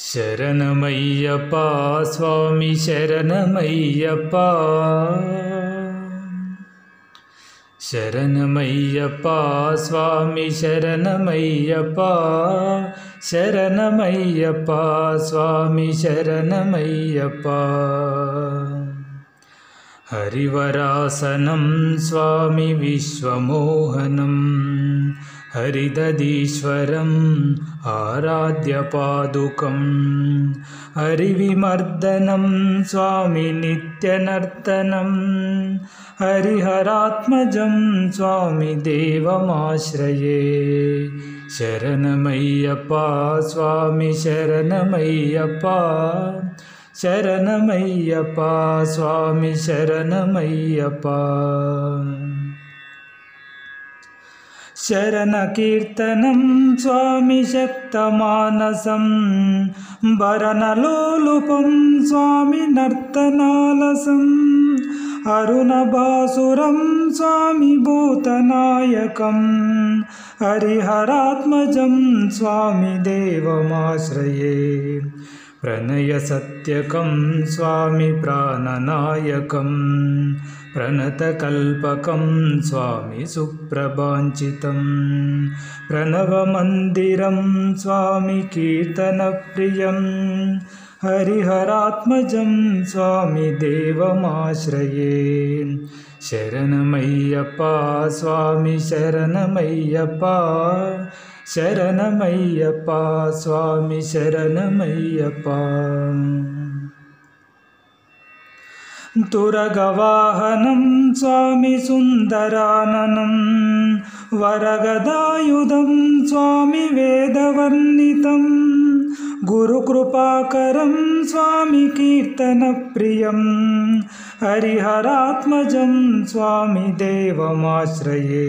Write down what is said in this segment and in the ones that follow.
शरणमय्यप्पा स्वामी शरणमय्यप्पा शरणमय्यप्पा स्वामी शरणमय्यप्पा शरणमय्यप्पा स्वामी शरणमय्यप्पा हरिवरासनं स्वामी विश्वमोहनं हरिदधीश्वरम् आराध्यपादुकं हरिविमर्दनं स्वामी नित्यनर्तनं हरिहरात्मजं स्वामी देवमाश्रये शरणमय्यप्पा स्वामी शरणमय्यप्पा शरणमय्यप्पा स्वामी शरणमय्यप्पा शरणकीर्तनं स्वामी शक्तमानसं वरनलोलुपं स्वामी नर्तनालसम् अरुणभासुरं स्वामी भूतनायकं हरिहरात्मजं स्वामी देवमाश्रये प्रणयसत्यकं स्वामी प्राणनायकं प्रणतकल्पकं स्वामी सुप्रभाञ्चितं प्रणवमन्दिरं स्वामी कीर्तनप्रियं हरिहरात्मजं स्वामी देवमाश्रये शरणमय्यप्पा स्वामी शरणमय्यप्पा शरणमय्यप्पा स्वामी शरणमय्यप्पा तुरगवाहनं स्वामी सुन्दराननं वरगदायुधं स्वामी वेदवर्णितं गुरुकृपाकरं स्वामी कीर्तनप्रियं हरिहरात्मजं स्वामी देवमाश्रये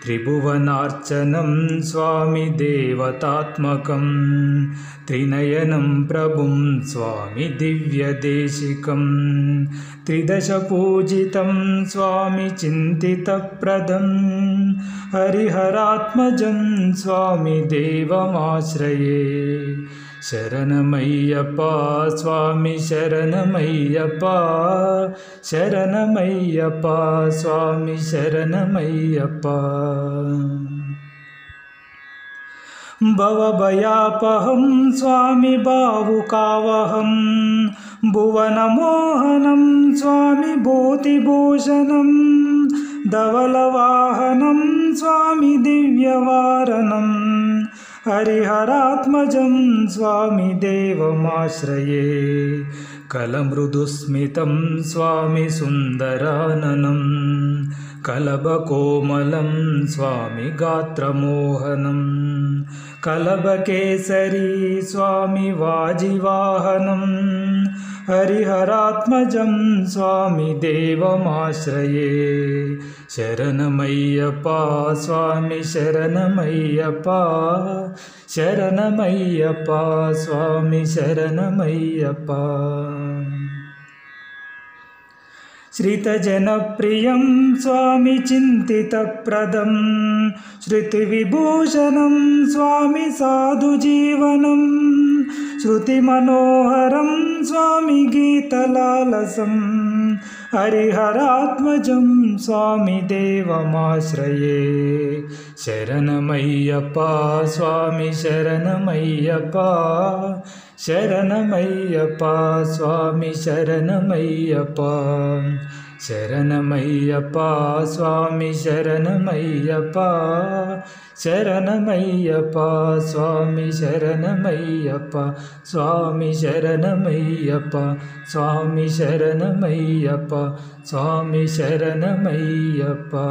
त्रिभुवनार्चनं स्वामी देवतात्मकं त्रिनयनं प्रभुं स्वामी दिव्यदेशिकं त्रिदशपूजितं स्वामी चिन्तितप्रदं हरिहरात्मजं स्वामी देवमाश्रये शरणमय्यप्पा स्वामी शरणमय्यप्पा शरणमय्यप्पा स्वामी शरणमय्यप्पा भवभयापहं स्वामी भावुकावहं भुवनमोहनं स्वामी भूतिभूषणं धवलवाहनं स्वामी दिव्यवारणं हरिहरात्मजं स्वामी देवमाश्रये कलमृदुस्मितं स्वामी सुन्दराननं कलभकोमलं स्वामी गात्रमोहनं कलभकेसरी स्वामी वाजिवाहनं हरिहरात्मजं स्वामी देवमाश्रये शरणमय्यप्पा स्वामी शरणमय्यप्पा शरणमय्यप्पा स्वामी शरणमय्यप्पा श्रितजनप्रियं स्वामी चिन्तितप्रदं श्रुतिविभूषणं स्वामी साधुजीवनं श्रुतिमनोहरं स्वामी गीतलालसं हरिहरात्मजं स्वामी देवमाश्रये शरणमय्यप्पा स्वामी शरणमय्यप्पा शरणमय्यप्पा स्वामी शरणमय्यप्पा शरणमय्यप्पा स्वामी शरणमय्यप्पा शरणमय्यप्पा स्वामी शरणमय्यप्पा स्वामी शरणमय्यप्पा स्वामी शरणमय्यप्पा स्वामी शरणमय्यप्पा।